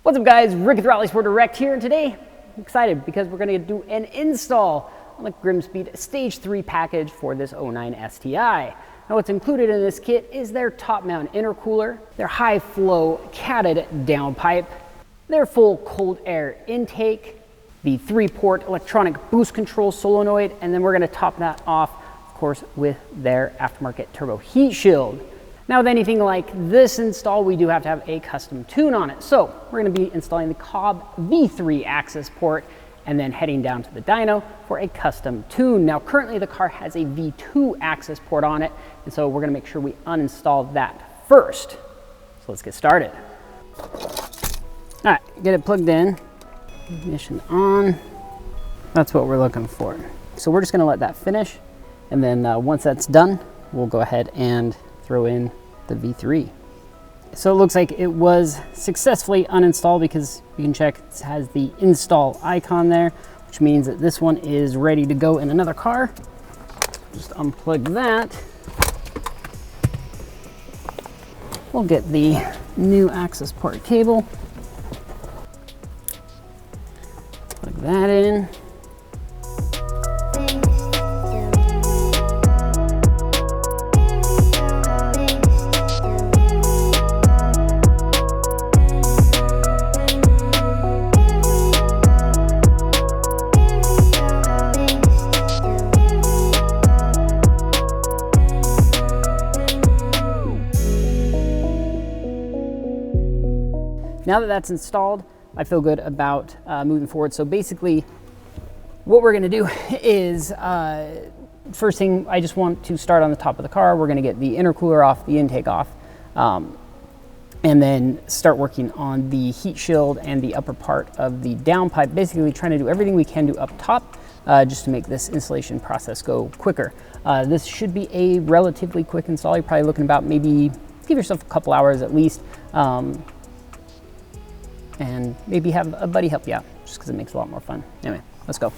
What's up guys, Rick with RallySport Direct here, and today I'm excited because we're going to do an install on the Grimmspeed Stage 3 package for this 09 STI. Now what's included in this kit is their top mount intercooler, their high flow catted downpipe, their full cold air intake, the 3-port electronic boost control solenoid, and then we're going to top that off, of course, with their aftermarket turbo heat shield. Now with anything like this install, we do have to have a custom tune on it. So we're going to be installing the Cobb V3 Accessport and then heading down to the dyno for a custom tune. Now currently the car has a V2 Accessport on it, and so we're going to make sure we uninstall that first. So let's get started. All right, get it plugged in, ignition on. That's what we're looking for. So we're just going to let that finish, and then once that's done, we'll go ahead and throw in the V3. So it looks like it was successfully uninstalled because you can check it has the install icon there, which means that this one is ready to go in another car. Just unplug that. We'll get the new Accessport cable. Plug that in. Now that that's installed, I feel good about moving forward. So basically, what we're gonna do is, first thing, I just want to start on the top of the car. We're gonna get the intercooler off, the intake off, and then start working on the heat shield and the upper part of the downpipe, basically trying to do everything we can do up top, just to make this installation process go quicker. This should be a relatively quick install. You're probably looking about maybe, give yourself a couple hours at least, and maybe have a buddy help you out, just because it makes it a lot more fun. Anyway, let's go.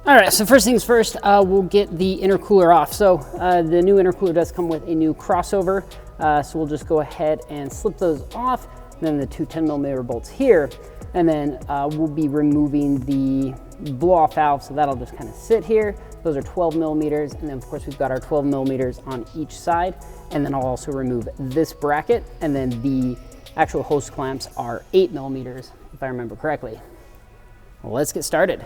All right, so first things first, we'll get the intercooler off. So the new intercooler does come with a new crossover, so we'll just go ahead and slip those off, and then the two 10mm bolts here, and then we'll be removing the blow-off valve, so that'll just kind of sit here. Those are 12mm, and then of course we've got our 12mm on each side, and then I'll also remove this bracket, and then the actual hose clamps are 8mm, if I remember correctly. Well, let's get started.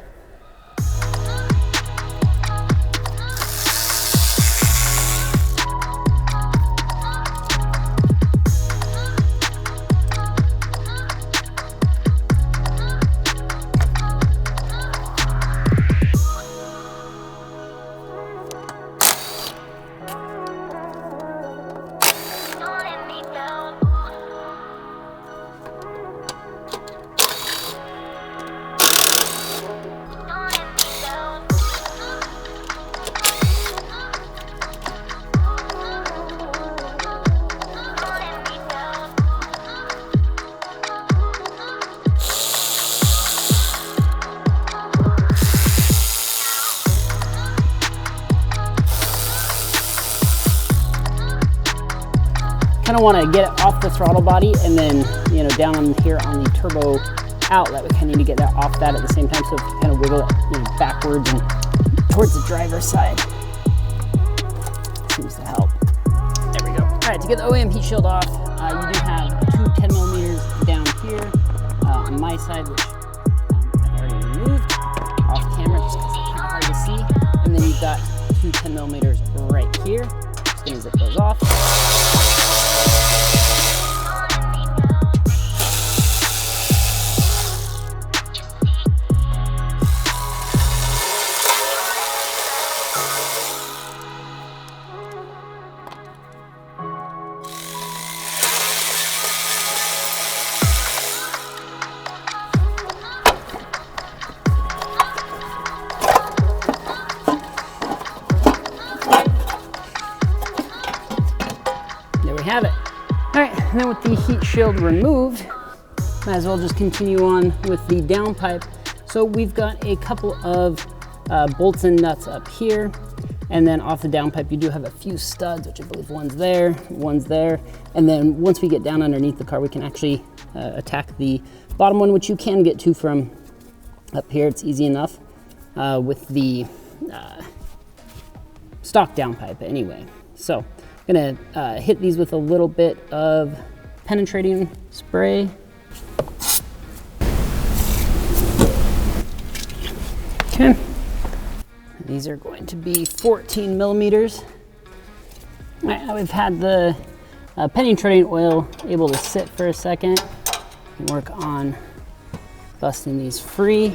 Kind of want to get it off the throttle body and then, you know, down on here on the turbo outlet. We kind of need to get that off that at the same time. So if you kind of wiggle it, you know, backwards and towards the driver's side, seems to help. There we go. All right, to get the OEM heat shield off, you do have two 10mm down here on my side, which I've already removed off camera just because it's kind of hard to see. And then you've got two 10mm right here. Just gonna zip those off. Have it. All right, and then with the heat shield removed, might as well just continue on with the downpipe. So we've got a couple of bolts and nuts up here. And then off the downpipe, you do have a few studs, which I believe one's there. And then once we get down underneath the car, we can actually attack the bottom one, which you can get to from up here. It's easy enough with the stock downpipe anyway. So I'm gonna hit these with a little bit of penetrating spray. Okay. These are going to be 14 millimeters. All right, now we've had the penetrating oil able to sit for a second. Work on busting these free.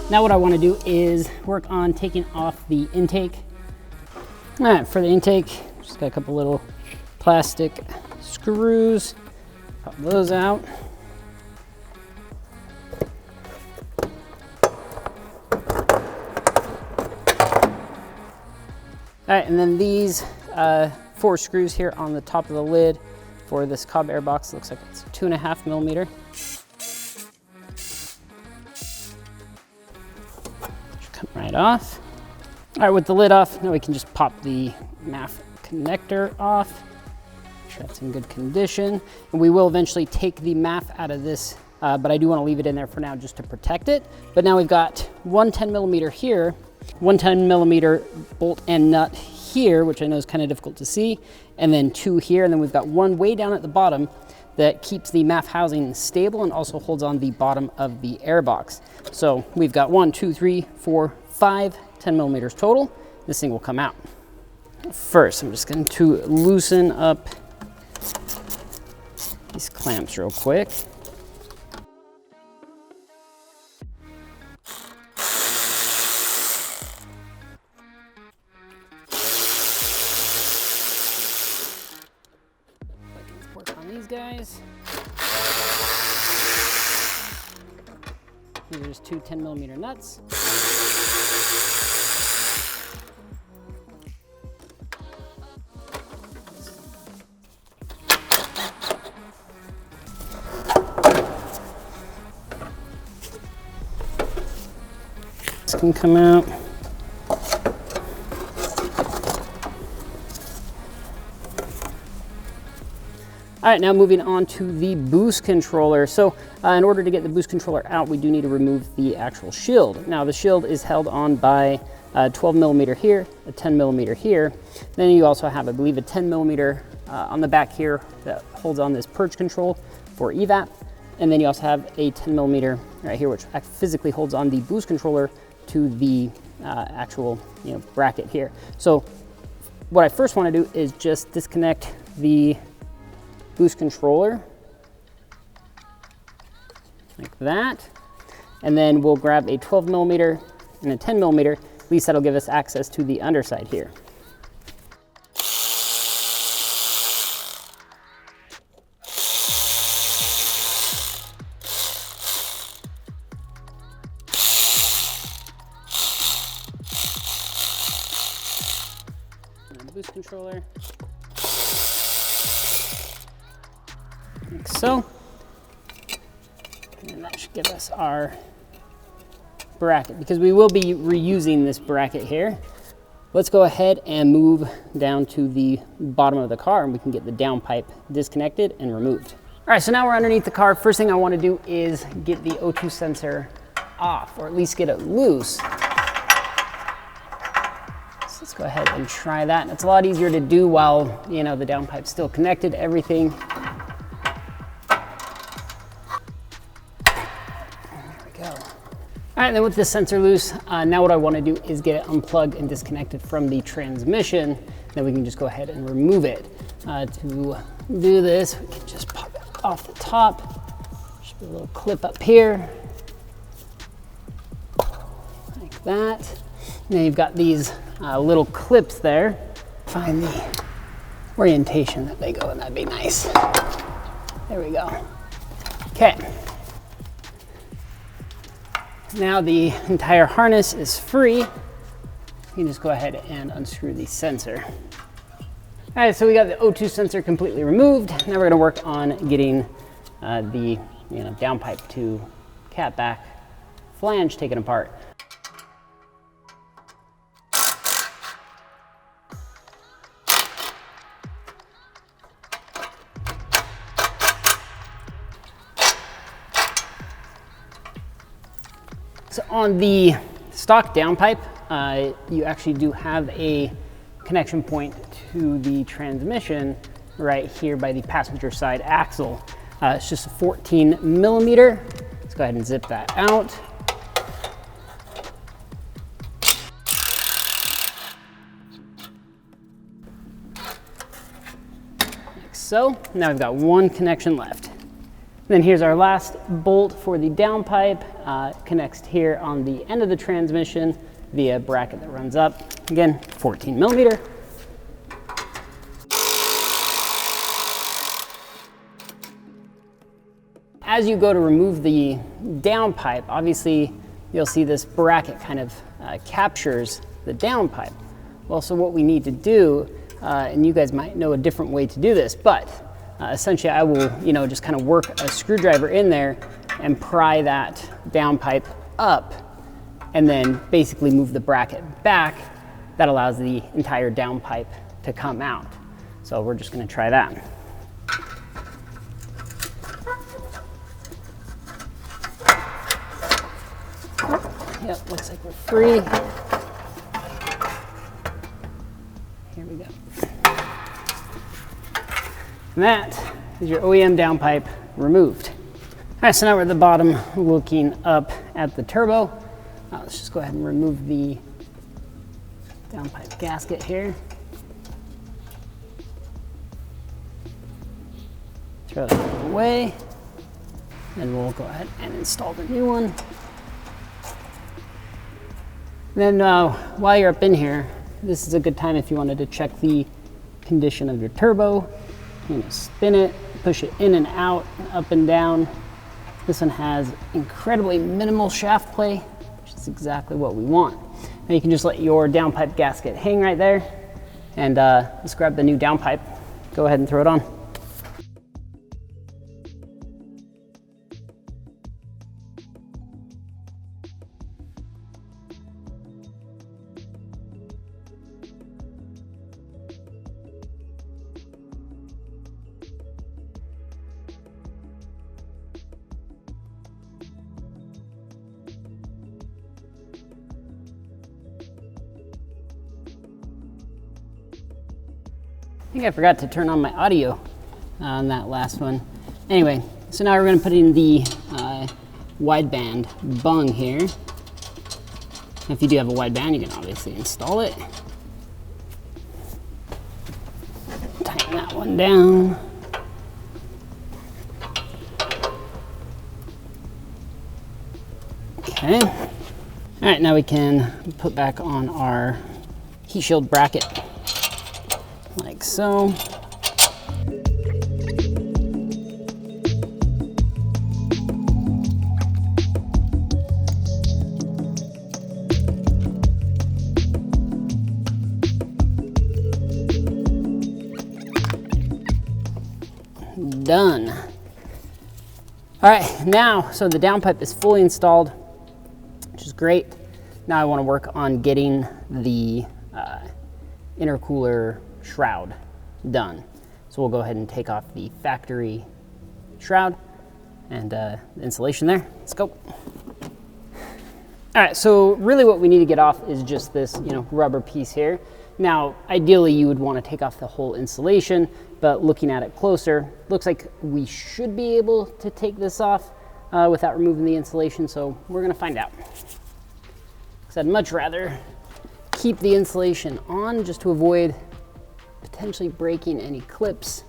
Now what I want to do is work on taking off the intake. All right, for the intake, just got a couple little plastic screws. Pop those out. All right, and then these 4 screws here on the top of the lid for this Cobb airbox. Looks like it's 2.5 millimeter. Come right off. All right, with the lid off, now we can just pop the MAF connector off. Make sure that's in good condition. And we will eventually take the MAF out of this, but I do want to leave it in there for now just to protect it. But now we've got one 10 millimeter here, one 10 millimeter bolt and nut here, which I know is kind of difficult to see, and then 2 here, and then we've got one way down at the bottom that keeps the MAF housing stable and also holds on the bottom of the airbox. So we've got 1, 2, 3, 4, 5, 10 millimeters total. This thing will come out. First, I'm just going to loosen up these clamps real quick. Work on these guys. These are just 2 10 millimeter nuts. This can come out. All right, now moving on to the boost controller. So in order to get the boost controller out, we do need to remove the actual shield. Now the shield is held on by a 12 millimeter here, a 10 millimeter here. Then you also have, I believe, a 10 millimeter on the back here that holds on this purge control for evap. And then you also have a 10 millimeter right here, which physically holds on the boost controller to the actual bracket here. So what I first want to do is just disconnect the boost controller like that, and then we'll grab a 12 millimeter and a 10 millimeter. At least that'll give us access to the underside here. And the boost controller. Like so, and that should give us our bracket, because we will be reusing this bracket here. Let's go ahead and move down to the bottom of the car and we can get the downpipe disconnected and removed. All right, so now we're underneath the car. First thing I want to do is get the O2 sensor off, or at least get it loose. So let's go ahead and try that. And it's a lot easier to do while the downpipe's still connected to everything. All right, then with this sensor loose, now what I want to do is get it unplugged and disconnected from the transmission. Then we can just go ahead and remove it. To do this, we can just pop it off the top. Should be a little clip up here, like that. And then you've got these little clips there. Find the orientation that they go, and that'd be nice. There we go. Okay. Now the entire harness is free. You can just go ahead and unscrew the sensor. All right, so we got the O2 sensor completely removed. Now we're gonna work on getting the downpipe to catback flange taken apart. So on the stock downpipe, you actually do have a connection point to the transmission right here by the passenger side axle. It's just a 14 millimeter. Let's go ahead and zip that out. Like so. Now we've got one connection left. Then here's our last bolt for the downpipe. Connects here on the end of the transmission via bracket that runs up. Again, 14 millimeter. As you go to remove the downpipe, obviously you'll see this bracket kind of captures the downpipe. Well, so what we need to do, and you guys might know a different way to do this, but essentially I will, just kind of work a screwdriver in there and pry that downpipe up and then basically move the bracket back. That allows the entire downpipe to come out. So we're just gonna try that. Yep, looks like we're free. Here we go. And that is your OEM downpipe removed. All right, so now we're at the bottom looking up at the turbo. Let's just go ahead and remove the downpipe gasket here. Throw that away. Then we'll go ahead and install the new one. Then while you're up in here, this is a good time if you wanted to check the condition of your turbo. Spin it, push it in and out, up and down. This one has incredibly minimal shaft play, which is exactly what we want. Now you can just let your downpipe gasket hang right there, and let's grab the new downpipe. Go ahead and throw it on. I think I forgot to turn on my audio on that last one. Anyway, so now we're going to put in the wideband bung here. If you do have a wideband, you can obviously install it. Tighten that one down. Okay. All right, now we can put back on our heat shield bracket. Like so. Done. All right, now, so the downpipe is fully installed, which is great. Now I want to work on getting the intercooler shroud done. So we'll go ahead and take off the factory shroud and the insulation there. Let's go. All right, so really what we need to get off is just this, rubber piece here. Now, ideally you would want to take off the whole insulation, but looking at it closer, looks like we should be able to take this off without removing the insulation, so we're gonna find out. Because I'd much rather keep the insulation on just to avoid potentially breaking any clips.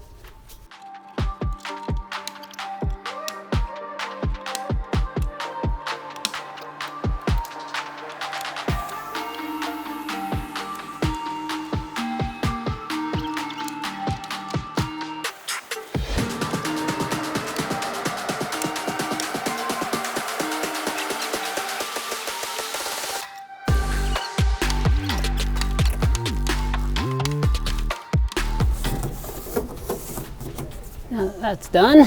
that's done.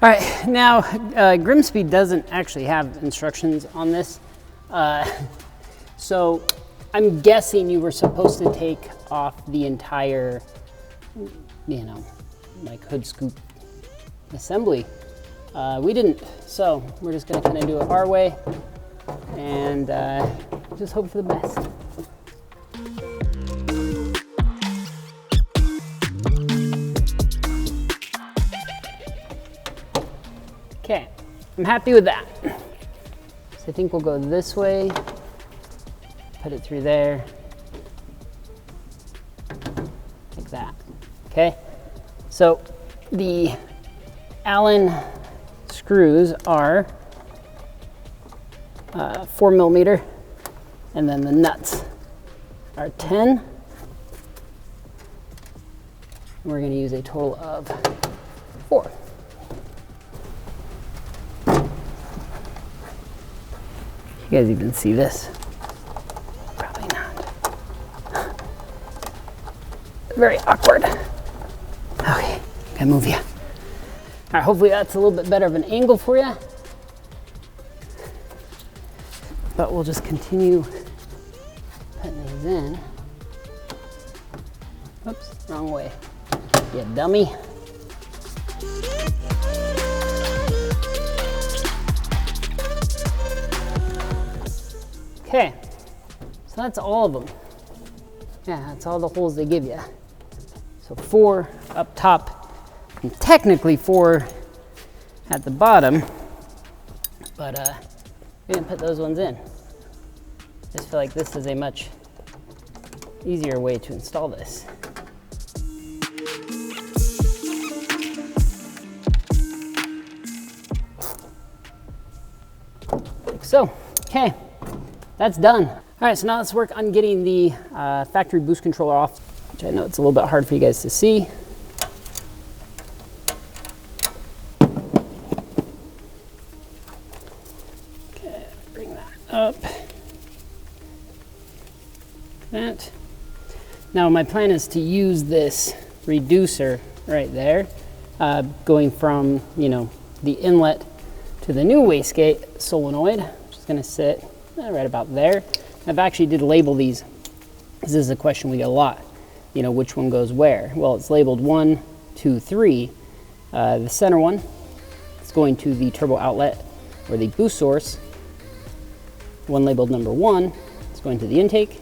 All right, now Grimmspeed doesn't actually have instructions on this. So I'm guessing you were supposed to take off the entire, you know, like hood scoop assembly. We didn't, so we're just gonna kind of do it our way and just hope for the best. Okay, I'm happy with that. So I think we'll go this way, put it through there, like that, okay? So the Allen screws are 4mm, and then the nuts are 10. We're gonna use a total of 4. You guys even see this? Probably not. Very awkward. Okay, gotta move you. All right, hopefully that's a little bit better of an angle for you. But we'll just continue putting these in. Oops, wrong way. You dummy. Okay, so that's all of them. Yeah, that's all the holes they give you. So 4 up top, and technically 4 at the bottom, but we didn't put those ones in. I just feel like this is a much easier way to install this. Like so, okay. That's done. All right, so now let's work on getting the factory boost controller off, which I know it's a little bit hard for you guys to see. Okay, bring that up. That. Now my plan is to use this reducer right there, going from, you know, the inlet to the new wastegate solenoid, which is gonna sit right about there. I've actually did label these. This is a question we get a lot. You know, which one goes where? Well, it's labeled 1, 2, 3. The center one is going to the turbo outlet or the boost source. One labeled number 1 is going to the intake.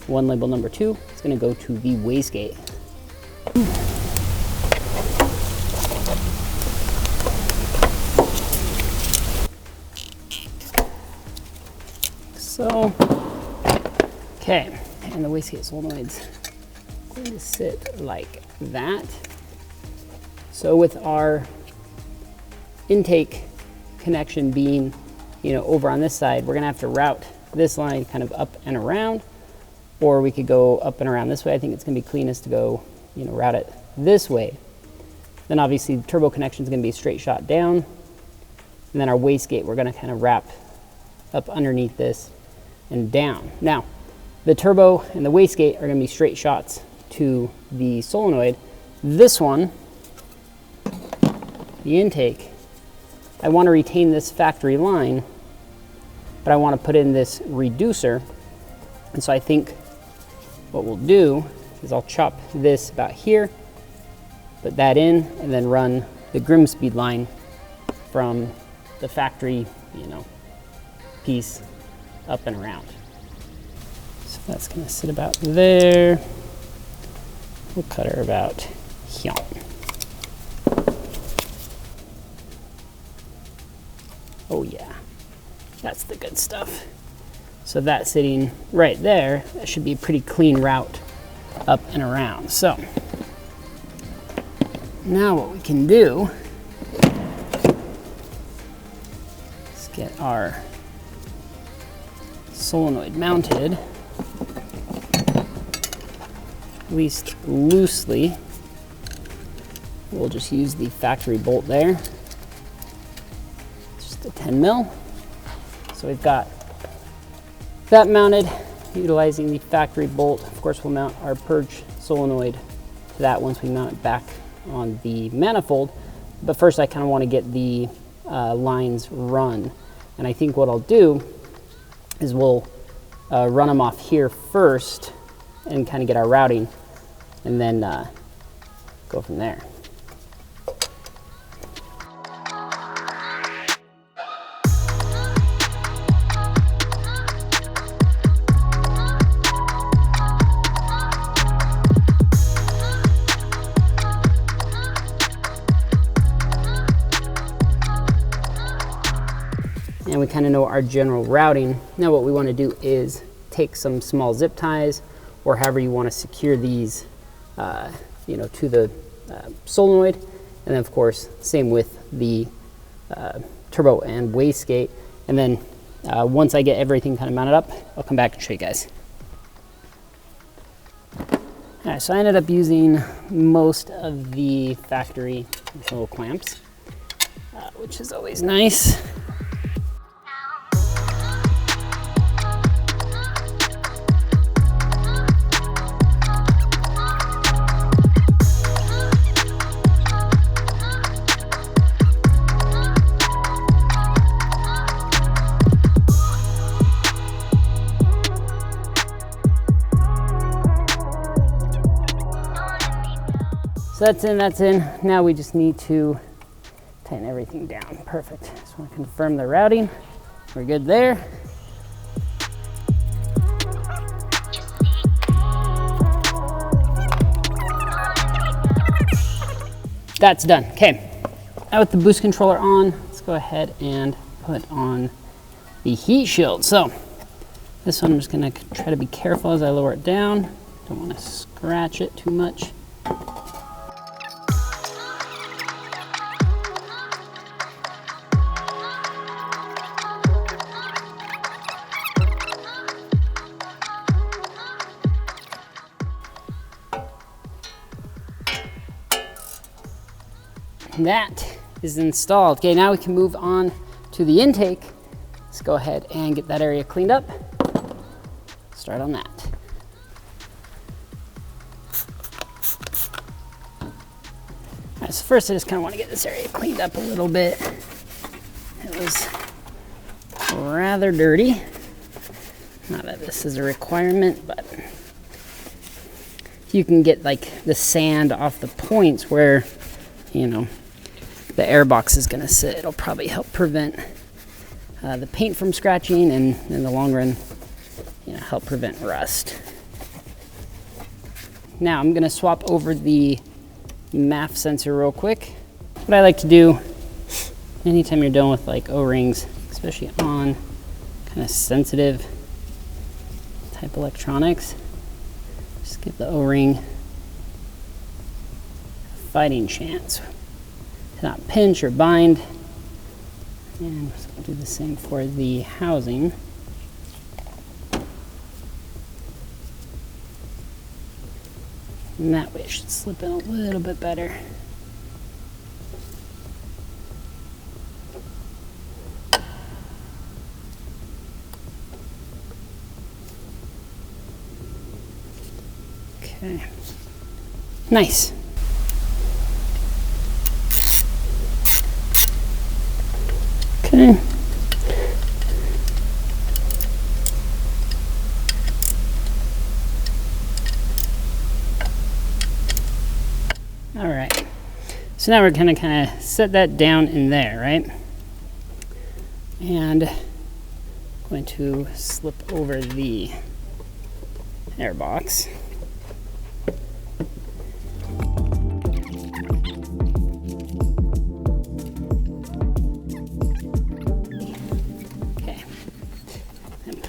One labeled number 2 is going to go to the wastegate. So, okay, and the wastegate solenoid's going to sit like that. So with our intake connection being, you know, over on this side, we're gonna have to route this line kind of up and around, or we could go up and around this way. I think it's gonna be cleanest to go, you know, route it this way. Then obviously the turbo connection is gonna be a straight shot down, and then our wastegate, we're gonna kind of wrap up underneath this and down. Now, the turbo and the wastegate are going to be straight shots to the solenoid. This one, the intake, I want to retain this factory line, but I want to put in this reducer. And so I think what we'll do is I'll chop this about here, put that in, and then run the Grimmspeed line from the factory, you know, piece up and around. So that's gonna sit about there. We'll cut her about here. Oh yeah, that's the good stuff. So that sitting right there, that should be a pretty clean route up and around. So now what we can do is get our solenoid mounted, at least loosely. We'll just use the factory bolt there, just a 10 mil. So we've got that mounted, utilizing the factory bolt. Of course, we'll mount our purge solenoid to that once we mount it back on the manifold. But first I kind of want to get the lines run. And I think what I'll do is we'll run them off here first and kind of get our routing, and then go from there. And we kind of know our general routing. Now what we want to do is take some small zip ties, or however you want to secure these, you know, to the solenoid. And then of course, same with the turbo and wastegate. And then once I get everything kind of mounted up, I'll come back and show you guys. All right, so I ended up using most of the factory little clamps, which is always nice. So that's in. Now we just need to tighten everything down. Perfect. Just want to confirm the routing. We're good there. That's done. Okay. Now with the boost controller on, let's go ahead and put on the heat shield. So this one I'm just going to try to be careful as I lower it down. Don't want to scratch it too much. That is installed. Okay, now we can move on to the intake. Let's go ahead and get that area cleaned up. Start on that. All right, so first I just kind of want to get this area cleaned up a little bit. It was rather dirty. Not that this is a requirement, but you can get like the sand off the points where, you know, the airbox is going to sit. It'll probably help prevent the paint from scratching, and in the long run, you know, help prevent rust. Now I'm going to swap over the MAF sensor real quick. What I like to do anytime you're dealing with like O-rings, especially on kind of sensitive type electronics, just give the O-ring a fighting chance to not pinch or bind. And so we'll do the same for the housing. And that way it should slip in a little bit better. Okay. Nice. Okay. All right. So now we're gonna kind of set that down in there, right? And I'm going to slip over the airbox.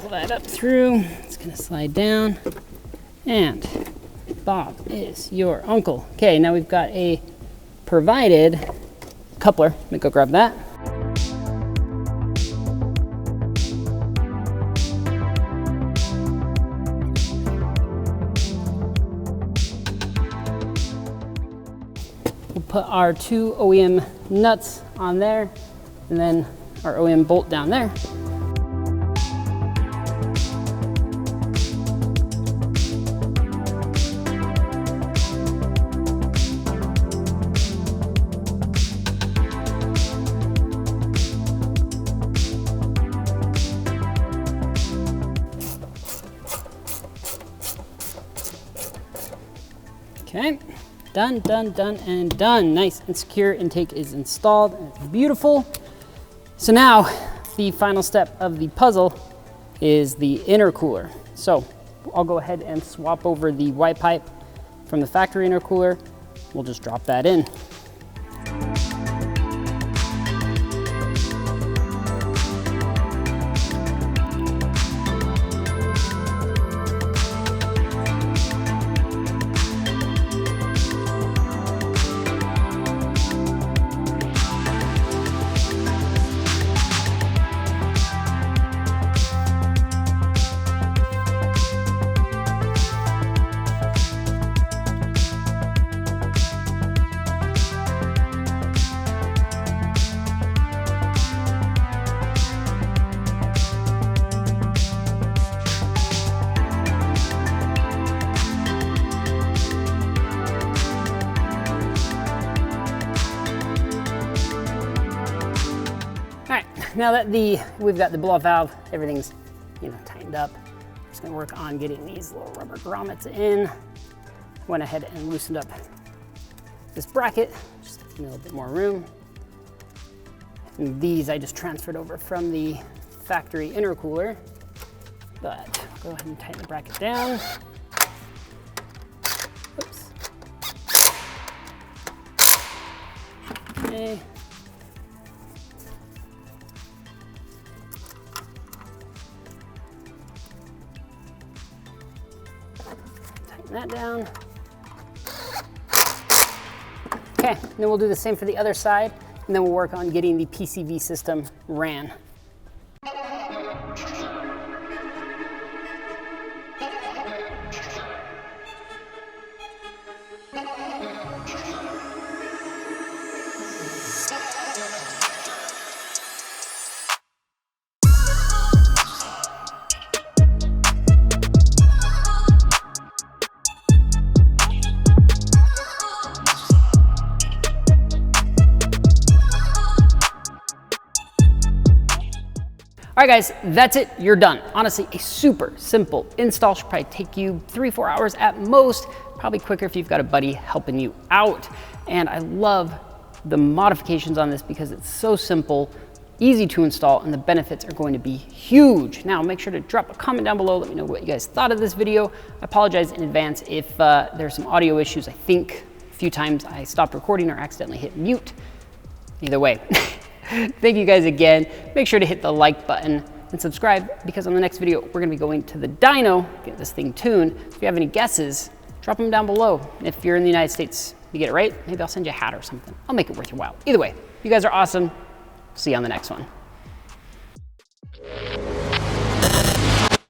That up through, it's gonna slide down, and Bob is your uncle. Okay, now we've got a provided coupler. Let me go grab that. We'll put our two OEM nuts on there, and then our OEM bolt down there. Okay, done, done, done, and done. Nice and secure intake is installed, and it's beautiful. So now, the final step of the puzzle is the intercooler. So I'll go ahead and swap over the white pipe from the factory intercooler. We'll just drop that in. Now that we've got the blow-off valve, everything's tightened up. Just gonna work on getting these little rubber grommets in. Went ahead and loosened up this bracket, just to give me a little bit more room. And these I just transferred over from the factory intercooler, but I'll go ahead and tighten the bracket down. Oops. Okay. That down. Okay, and then we'll do the same for the other side, and then we'll work on getting the PCV system ran. All right guys, that's it, you're done. Honestly, a super simple install. Should probably take you 3-4 hours at most, probably quicker if you've got a buddy helping you out. And I love the modifications on this because it's so simple, easy to install, and the benefits are going to be huge. Now, make sure to drop a comment down below, let me know what you guys thought of this video. I apologize in advance if there's some audio issues. I think a few times I stopped recording or accidentally hit mute. Either way. Thank you guys again. Make sure to hit the like button and subscribe, because on the next video, we're gonna be going to the dyno, get this thing tuned. If you have any guesses, drop them down below. If you're in the United States, you get it right, maybe I'll send you a hat or something. I'll make it worth your while. Either way, you guys are awesome. See you on the next one.